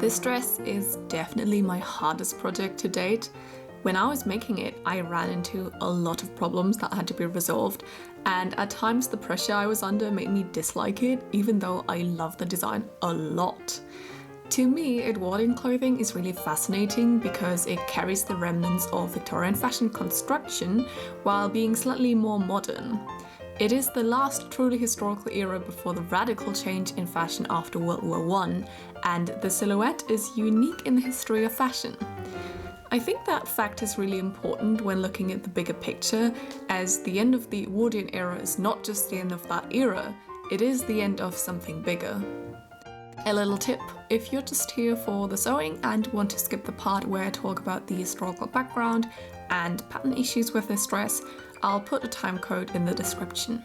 This dress is definitely my hardest project to date. When I was making it, I ran into a lot of problems that had to be resolved, and at times the pressure I was under made me dislike it, even though I love the design a lot. To me, Edwardian clothing is really fascinating because it carries the remnants of Victorian fashion construction while being slightly more modern. It is the last truly historical era before the radical change in fashion after World War I, and the silhouette is unique in the history of fashion. I think that fact is really important when looking at the bigger picture, as the end of the Edwardian era is not just the end of that era, it is the end of something bigger. A little tip, if you're just here for the sewing and want to skip the part where I talk about the historical background and pattern issues with this dress, I'll put a time code in the description.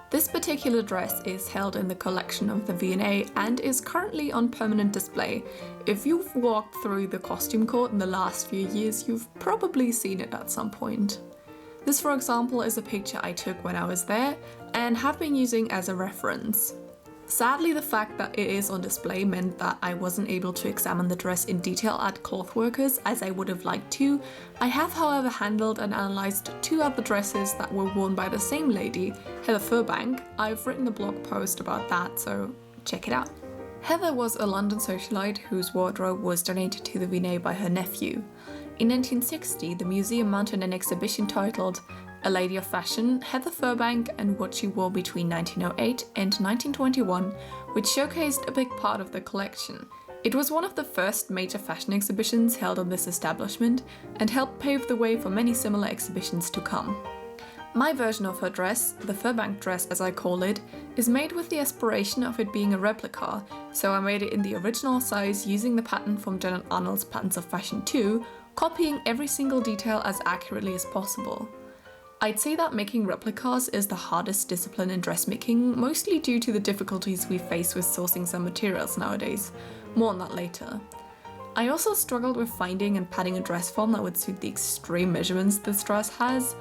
This particular dress is held in the collection of the V&A and is currently on permanent display. If you've walked through the costume court in the last few years, you've probably seen it at some point. This, for example, is a picture I took when I was there and have been using as a reference. Sadly, the fact that it is on display meant that I wasn't able to examine the dress in detail at Clothworkers as I would have liked to. I have, however, handled and analysed two other dresses that were worn by the same lady, Heather Firbank. I've written a blog post about that, so check it out. Heather was a London socialite whose wardrobe was donated to the V&A by her nephew. In 1960, the museum mounted an exhibition titled A Lady of Fashion, Heather Firbank and What She Wore Between 1908 and 1921, which showcased a big part of the collection. It was one of the first major fashion exhibitions held in this establishment and helped pave the way for many similar exhibitions to come. My version of her dress, the Firbank dress as I call it, is made with the aspiration of it being a replica, so I made it in the original size using the pattern from Janet Arnold's Patterns of Fashion 2, copying every single detail as accurately as possible. I'd say that making replicas is the hardest discipline in dressmaking, mostly due to the difficulties we face with sourcing some materials nowadays. More on that later. I also struggled with finding and padding a dress form that would suit the extreme measurements this dress has.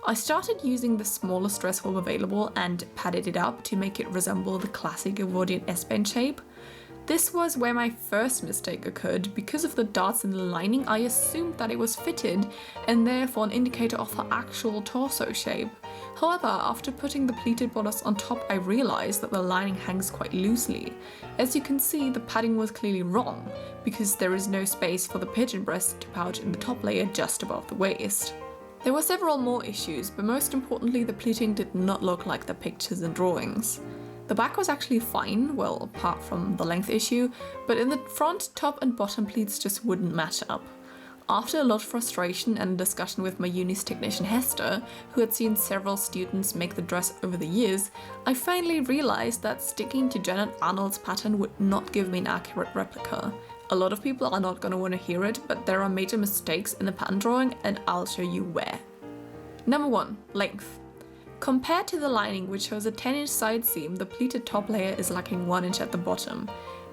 I started using the smallest dress form available and padded it up to make it resemble the classic Edwardian S-bend shape. This was where my first mistake occurred. Because of the darts in the lining, I assumed that it was fitted and therefore an indicator of her actual torso shape. However, after putting the pleated bodice on top, I realized that the lining hangs quite loosely. As you can see, the padding was clearly wrong, because there is no space for the pigeon breast to pouch in the top layer just above the waist. There were several more issues, but most importantly, the pleating did not look like the pictures and drawings. The back was actually fine, well, apart from the length issue, but in the front, top and bottom pleats just wouldn't match up. After a lot of frustration and a discussion with my uni's technician Hester, who had seen several students make the dress over the years, I finally realized that sticking to Janet Arnold's pattern would not give me an accurate replica. A lot of people are not going to want to hear it, but there are major mistakes in the pattern drawing, and I'll show you where. Number 1. Length. Compared to the lining, which shows a 10-inch side seam, the pleated top layer is lacking 1 inch at the bottom.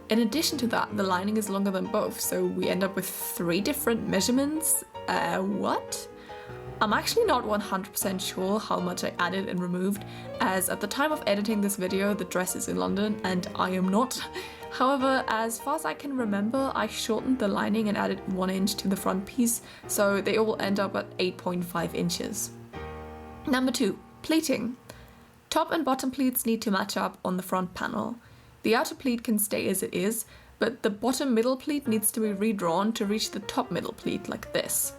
In addition to that, the lining is longer than both, so we end up with 3 different measurements? What? I'm actually not 100% sure how much I added and removed, as at the time of editing this video, the dress is in London and I am not. However, as far as I can remember, I shortened the lining and added 1 inch to the front piece, so they all end up at 8.5 inches. Number 2. Pleating. Top and bottom pleats need to match up on the front panel. The outer pleat can stay as it is, but the bottom middle pleat needs to be redrawn to reach the top middle pleat like this.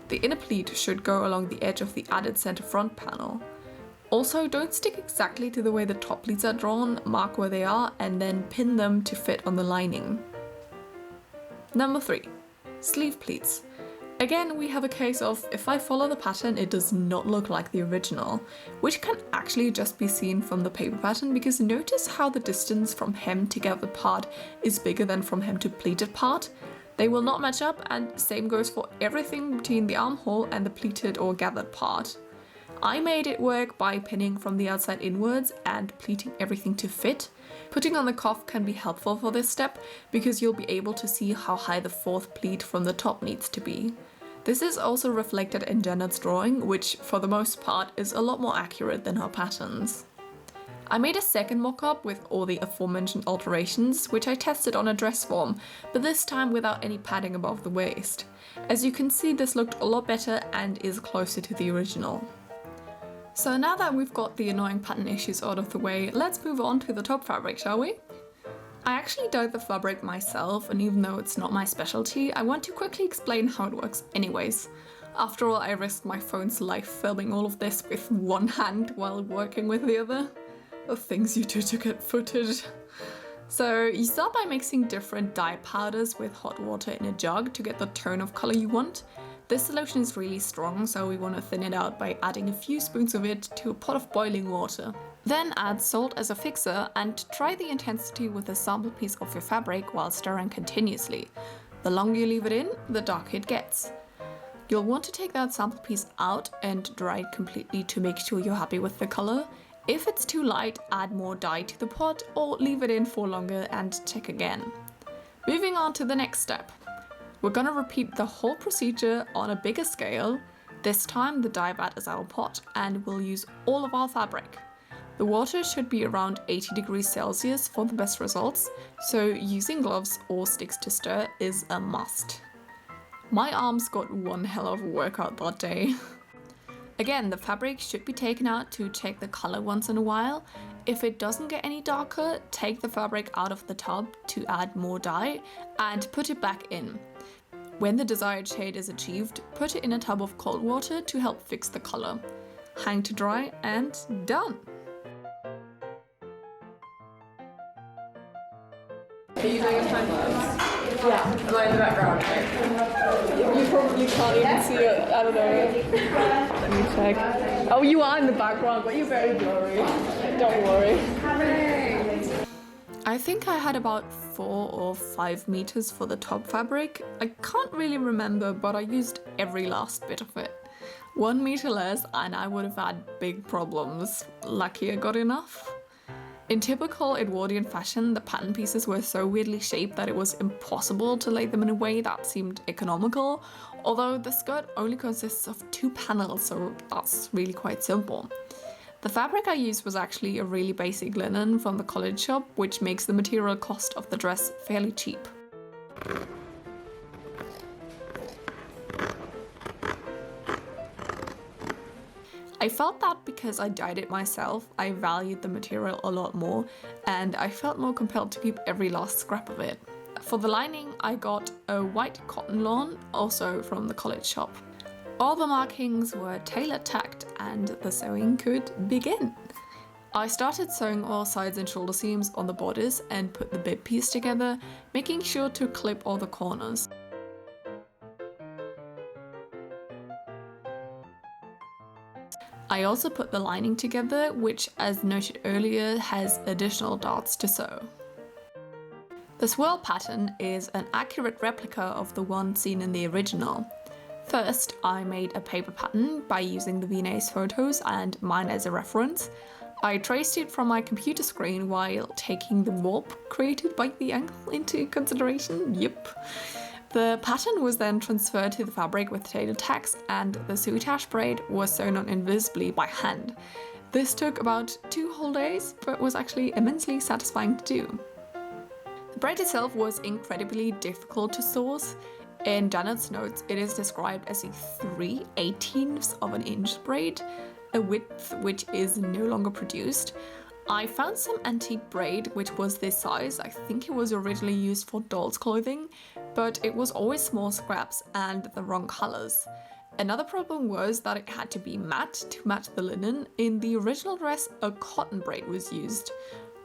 The inner pleat should go along the edge of the added center front panel. Also, don't stick exactly to the way the top pleats are drawn, mark where they are, and then pin them to fit on the lining. Number 3. Sleeve pleats. Again, we have a case of, if I follow the pattern, it does not look like the original, which can actually just be seen from the paper pattern, because notice how the distance from hem to gathered part is bigger than from hem to pleated part. They will not match up, and same goes for everything between the armhole and the pleated or gathered part. I made it work by pinning from the outside inwards and pleating everything to fit. Putting on the cuff can be helpful for this step, because you'll be able to see how high the 4th pleat from the top needs to be. This is also reflected in Janet's drawing, which for the most part is a lot more accurate than her patterns. I made a second mock-up with all the aforementioned alterations, which I tested on a dress form, but this time without any padding above the waist. As you can see, this looked a lot better and is closer to the original. So now that we've got the annoying pattern issues out of the way, let's move on to the top fabric, shall we? I actually dyed the fabric myself, and even though it's not my specialty, I want to quickly explain how it works anyways. After all, I risked my phone's life filming all of this with one hand while working with the other. The things you do to get footage. So you start by mixing different dye powders with hot water in a jug to get the tone of color you want. This solution is really strong, so we want to thin it out by adding a few spoons of it to a pot of boiling water. Then add salt as a fixer and try the intensity with a sample piece of your fabric while stirring continuously. The longer you leave it in, the darker it gets. You'll want to take that sample piece out and dry it completely to make sure you're happy with the color. If it's too light, add more dye to the pot or leave it in for longer and check again. Moving on to the next step. We're gonna repeat the whole procedure on a bigger scale. This time the dye vat is our pot and we'll use all of our fabric. The water should be around 80 degrees Celsius for the best results, so using gloves or sticks to stir is a must. My arms got one hell of a workout that day. Again, the fabric should be taken out to check the color once in a while. If it doesn't get any darker, take the fabric out of the tub to add more dye and put it back in. When the desired shade is achieved, put it in a tub of cold water to help fix the color. Hang to dry and done! Are you doing a time lapse? Yeah. Am I in the background? You probably can't even see it. I don't know. Let me check. Oh, you are in the background, but you're very blurry. Don't worry. I think I had about 4 or 5 meters for the top fabric. I can't really remember, but I used every last bit of it. 1 meter less and I would have had big problems. Lucky I got enough. In typical Edwardian fashion, the pattern pieces were so weirdly shaped that it was impossible to lay them in a way that seemed economical, although the skirt only consists of 2 panels, so that's really quite simple. The fabric I used was actually a really basic linen from the college shop, which makes the material cost of the dress fairly cheap. I felt that because I dyed it myself, I valued the material a lot more, and I felt more compelled to keep every last scrap of it. For the lining, I got a white cotton lawn, also from the college shop. All the markings were tailor tacked and the sewing could begin. I started sewing all sides and shoulder seams on the borders and put the bib piece together, making sure to clip all the corners. I also put the lining together, which, as noted earlier, has additional darts to sew. The swirl pattern is an accurate replica of the one seen in the original. First, I made a paper pattern by using the V&A's photos and mine as a reference. I traced it from my computer screen while taking the warp created by the angle into consideration. Yep. The pattern was then transferred to the fabric with tailor tacks, and the suitash braid was sewn on invisibly by hand. This took about 2 whole days, but was actually immensely satisfying to do. The braid itself was incredibly difficult to source. In Janet's notes, it is described as a 3/18 of an inch braid, a width which is no longer produced. I found some antique braid which was this size. I think it was originally used for dolls' clothing, but it was always small scraps and the wrong colors. Another problem was that it had to be matte to match the linen. In the original dress, a cotton braid was used.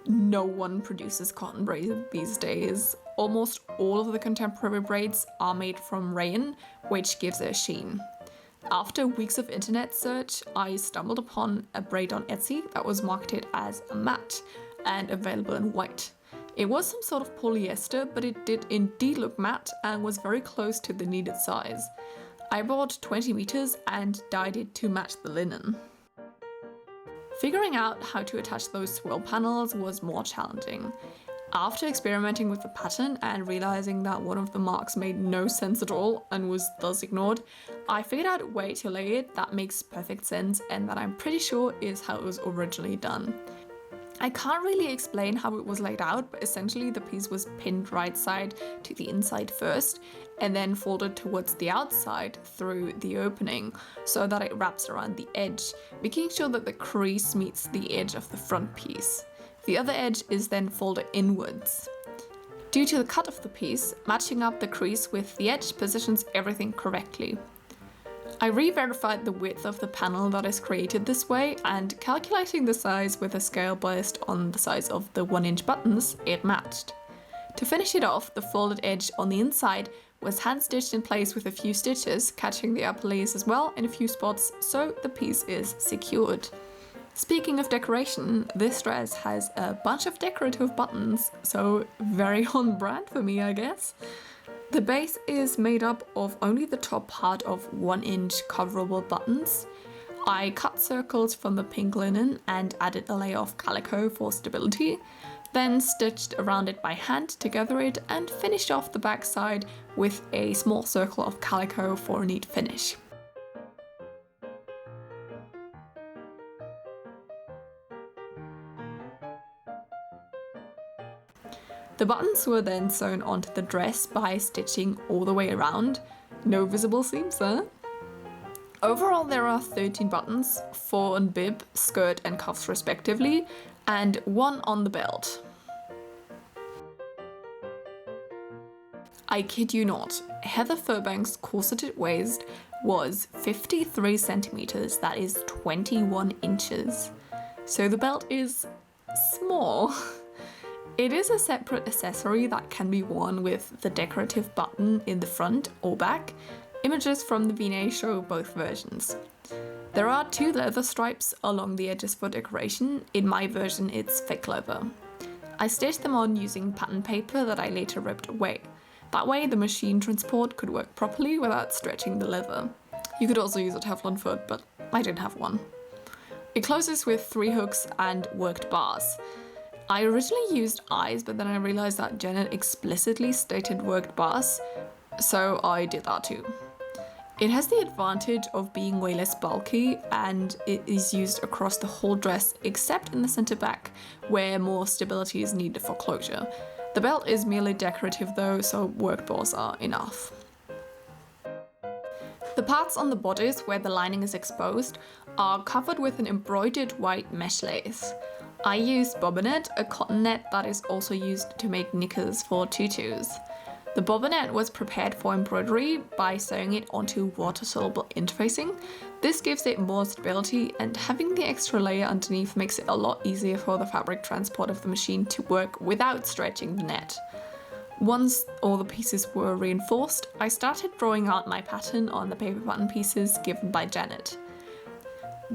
No one produces cotton braid these days. Almost all of the contemporary braids are made from rayon, which gives it a sheen. After weeks of internet search, I stumbled upon a braid on Etsy that was marketed as a matte and available in white. It was some sort of polyester, but it did indeed look matte and was very close to the needed size. I bought 20 meters and dyed it to match the linen. Figuring out how to attach those swirl panels was more challenging. After experimenting with the pattern and realizing that one of the marks made no sense at all and was thus ignored, I figured out a way to lay it that makes perfect sense and that I'm pretty sure is how it was originally done. I can't really explain how it was laid out, but essentially the piece was pinned right side to the inside first and then folded towards the outside through the opening so that it wraps around the edge, making sure that the crease meets the edge of the front piece. The other edge is then folded inwards. Due to the cut of the piece, matching up the crease with the edge positions everything correctly. I re-verified the width of the panel that is created this way, and calculating the size with a scale based on the size of the 1-inch buttons, it matched. To finish it off, the folded edge on the inside was hand stitched in place with a few stitches, catching the upper layers as well in a few spots, so the piece is secured. Speaking of decoration, this dress has a bunch of decorative buttons, so very on brand for me, I guess. The base is made up of only the top part of 1-inch coverable buttons. I cut circles from the pink linen and added a layer of calico for stability, then stitched around it by hand to gather it and finished off the back side with a small circle of calico for a neat finish. The buttons were then sewn onto the dress by stitching all the way around. No visible seams there. Overall, there are 13 buttons, 4 on bib, skirt and cuffs respectively, and 1 on the belt. I kid you not, Heather Firbank's corseted waist was 53 centimeters, that is 21 inches. So the belt is small. It is a separate accessory that can be worn with the decorative button in the front or back. Images from the V-neck show both versions. There are 2 leather stripes along the edges for decoration. In my version, it's fake leather. I stitched them on using pattern paper that I later ripped away. That way the machine transport could work properly without stretching the leather. You could also use a Teflon foot, but I didn't have one. It closes with 3 hooks and worked bars. I originally used eyes, but then I realized that Janet explicitly stated worked bars, so I did that too. It has the advantage of being way less bulky, and it is used across the whole dress except in the center back, where more stability is needed for closure. The belt is merely decorative though, so worked bars are enough. The parts on the bodice where the lining is exposed are covered with an embroidered white mesh lace. I used bobbinet, a cotton net that is also used to make knickers for tutus. The bobbinet was prepared for embroidery by sewing it onto water-soluble interfacing. This gives it more stability, and having the extra layer underneath makes it a lot easier for the fabric transport of the machine to work without stretching the net. Once all the pieces were reinforced, I started drawing out my pattern on the paper button pieces given by Janet.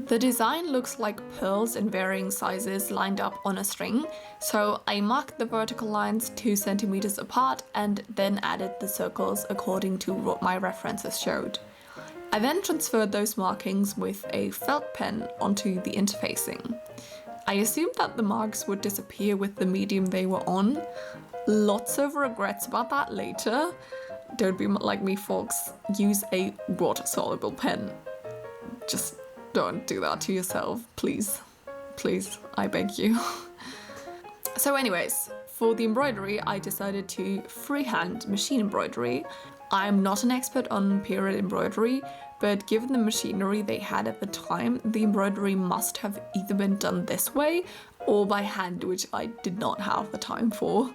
The design looks like pearls in varying sizes lined up on a string, so I marked the vertical lines 2 centimeters apart and then added the circles according to what my references showed. I then transferred those markings with a felt pen onto the interfacing. I assumed that the marks would disappear with the medium they were on. Lots of regrets about that later. Don't be like me, folks. Use a water-soluble pen. Just don't do that to yourself, please. Please, I beg you. So anyways, for the embroidery, I decided to freehand machine embroidery. I'm not an expert on period embroidery, but given the machinery they had at the time, the embroidery must have either been done this way or by hand, which I did not have the time for.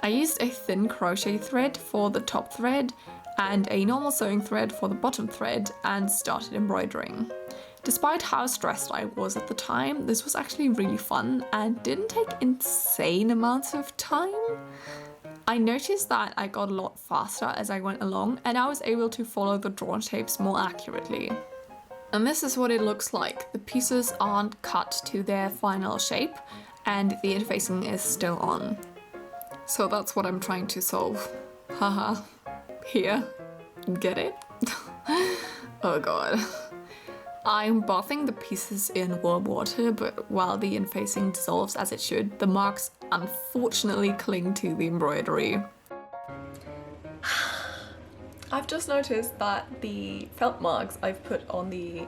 I used a thin crochet thread for the top thread and a normal sewing thread for the bottom thread and started embroidering. Despite how stressed I was at the time, this was actually really fun and didn't take insane amounts of time. I noticed that I got a lot faster as I went along, and I was able to follow the drawn shapes more accurately. And this is what it looks like. The pieces aren't cut to their final shape and the interfacing is still on. So that's what I'm trying to solve. Haha. Here. Get it? Oh god. I'm bathing the pieces in warm water, but while the interfacing dissolves as it should, the marks unfortunately cling to the embroidery. I've just noticed that the felt marks I've put on the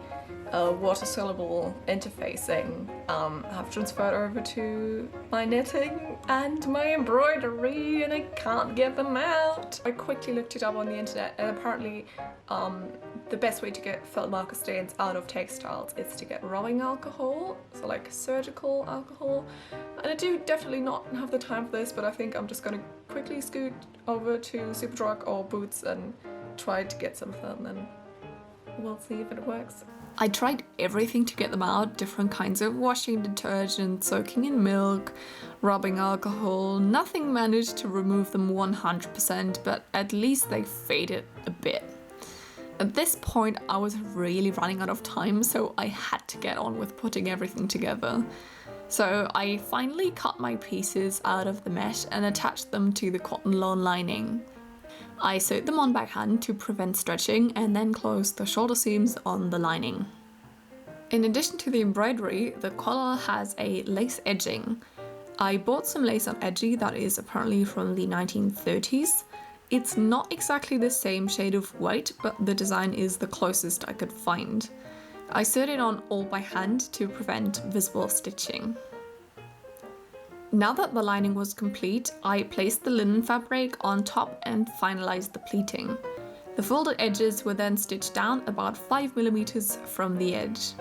water-soluble interfacing have transferred over to my knitting and my embroidery, and I can't get them out. I quickly looked it up on the internet, and apparently the best way to get felt marker stains out of textiles is to get rubbing alcohol, so like surgical alcohol. And I do definitely not have the time for this, but I think I'm just gonna quickly scoot over to Superdrug or Boots and try to get some of them, and we'll see if it works. I tried everything to get them out, different kinds of washing detergent, soaking in milk, rubbing alcohol. Nothing managed to remove them 100%, but at least they faded a bit. At this point, I was really running out of time, so I had to get on with putting everything together. So I finally cut my pieces out of the mesh and attached them to the cotton lawn lining. I sewed them on by hand to prevent stretching and then closed the shoulder seams on the lining. In addition to the embroidery, the collar has a lace edging. I bought some lace on Edgy that is apparently from the 1930s. It's not exactly the same shade of white, but the design is the closest I could find. I sewed it on all by hand to prevent visible stitching. Now that the lining was complete, I placed the linen fabric on top and finalized the pleating. The folded edges were then stitched down about 5mm from the edge.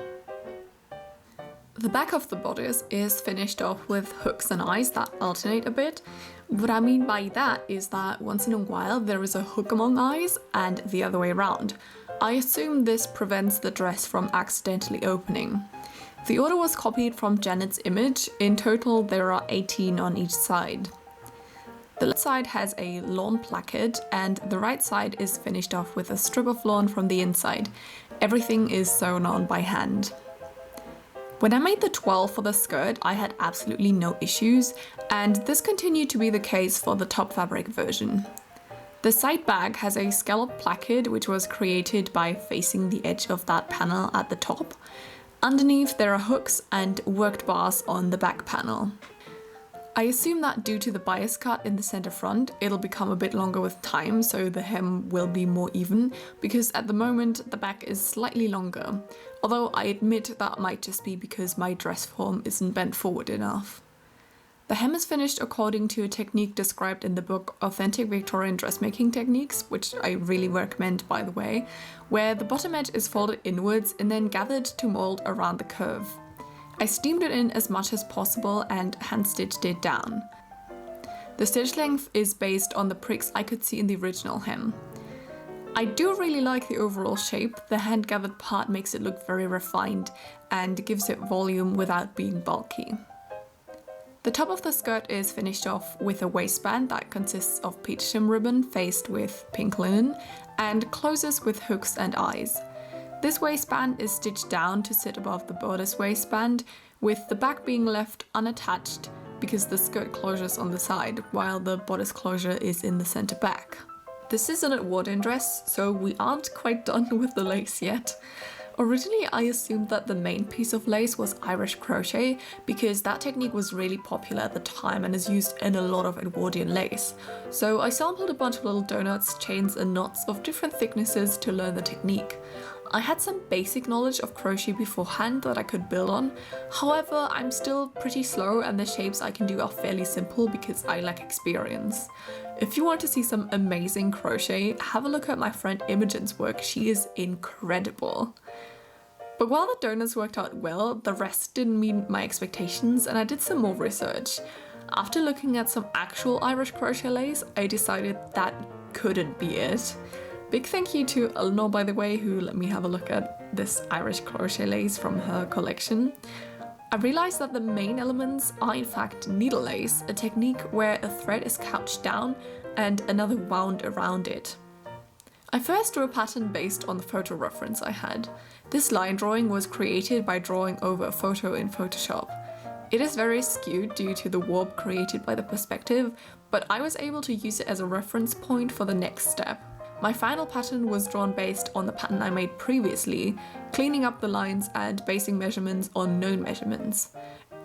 The back of the bodice is finished off with hooks and eyes that alternate a bit. What I mean by that is that once in a while there is a hook among eyes and the other way around. I assume this prevents the dress from accidentally opening. The order was copied from Janet's image. In total, there are 18 on each side. The left side has a lawn placard and the right side is finished off with a strip of lawn from the inside. Everything is sewn on by hand. When I made the 12 for the skirt, I had absolutely no issues, and this continued to be the case for the top fabric version. The side bag has a scallop placard which was created by facing the edge of that panel at the top. Underneath there are hooks and worked bars on the back panel. I assume that due to the bias cut in the center front, it'll become a bit longer with time, so the hem will be more even, because at the moment the back is slightly longer, although I admit that might just be because my dress form isn't bent forward enough. The hem is finished according to a technique described in the book Authentic Victorian Dressmaking Techniques, which I really recommend by the way, where the bottom edge is folded inwards and then gathered to mold around the curve. I steamed it in as much as possible and hand stitched it down. The stitch length is based on the pricks I could see in the original hem. I do really like the overall shape. The hand gathered part makes it look very refined and gives it volume without being bulky. The top of the skirt is finished off with a waistband that consists of peach shim ribbon faced with pink linen and closes with hooks and eyes. This waistband is stitched down to sit above the bodice waistband, with the back being left unattached because the skirt closure is on the side, while the bodice closure is in the center back. This is an Edwardian dress, so we aren't quite done with the lace yet. Originally, I assumed that the main piece of lace was Irish crochet because that technique was really popular at the time and is used in a lot of Edwardian lace. So I sampled a bunch of little donuts, chains and knots of different thicknesses to learn the technique. I had some basic knowledge of crochet beforehand that I could build on. However, I'm still pretty slow and the shapes I can do are fairly simple because I lack experience. If you want to see some amazing crochet, have a look at my friend Imogen's work. She is incredible. But while the donuts worked out well, the rest didn't meet my expectations and I did some more research. After looking at some actual Irish crochet lace, I decided that couldn't be it. Big thank you to Eleanor, by the way, who let me have a look at this Irish crochet lace from her collection. I realized that the main elements are in fact needle lace, a technique where a thread is couched down and another wound around it. I first drew a pattern based on the photo reference I had. This line drawing was created by drawing over a photo in Photoshop. It is very skewed due to the warp created by the perspective, but I was able to use it as a reference point for the next step. My final pattern was drawn based on the pattern I made previously, cleaning up the lines and basing measurements on known measurements.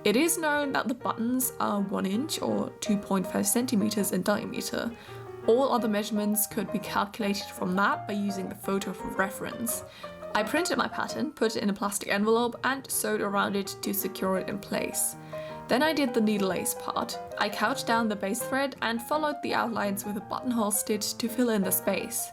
It is known that the buttons are 1 inch or 2.5 centimeters in diameter. All other measurements could be calculated from that by using the photo for reference. I printed my pattern, put it in a plastic envelope and sewed around it to secure it in place. Then I did the needle lace part. I couched down the base thread and followed the outlines with a buttonhole stitch to fill in the space.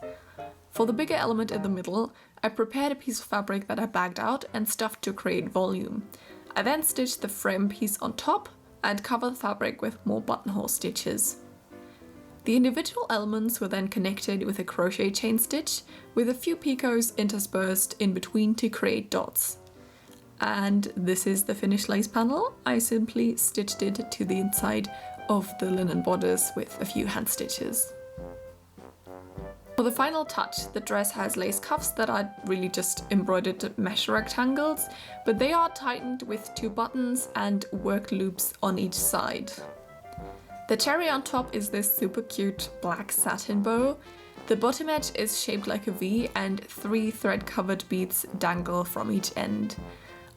For the bigger element in the middle, I prepared a piece of fabric that I bagged out and stuffed to create volume. I then stitched the frame piece on top and covered the fabric with more buttonhole stitches. The individual elements were then connected with a crochet chain stitch with a few picots interspersed in between to create dots. And this is the finished lace panel. I simply stitched it to the inside of the linen bodice with a few hand stitches. For the final touch, the dress has lace cuffs that I really just embroidered mesh rectangles, but they are tightened with 2 buttons and worked loops on each side. The cherry on top is this super cute black satin bow. The bottom edge is shaped like a V and 3 thread covered beads dangle from each end.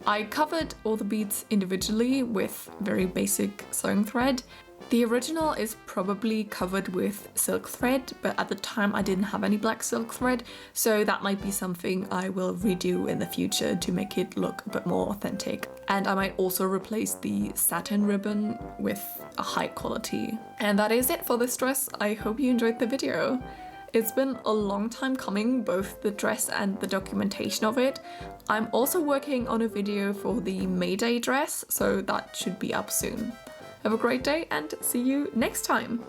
I covered all the beads individually with very basic sewing thread. The original is probably covered with silk thread, but at the time I didn't have any black silk thread, so that might be something I will redo in the future to make it look a bit more authentic. And I might also replace the satin ribbon with a high quality. And that is it for this dress. I hope you enjoyed the video. It's been a long time coming, both the dress and the documentation of it. I'm also working on a video for the May Day dress, so that should be up soon. Have a great day and see you next time!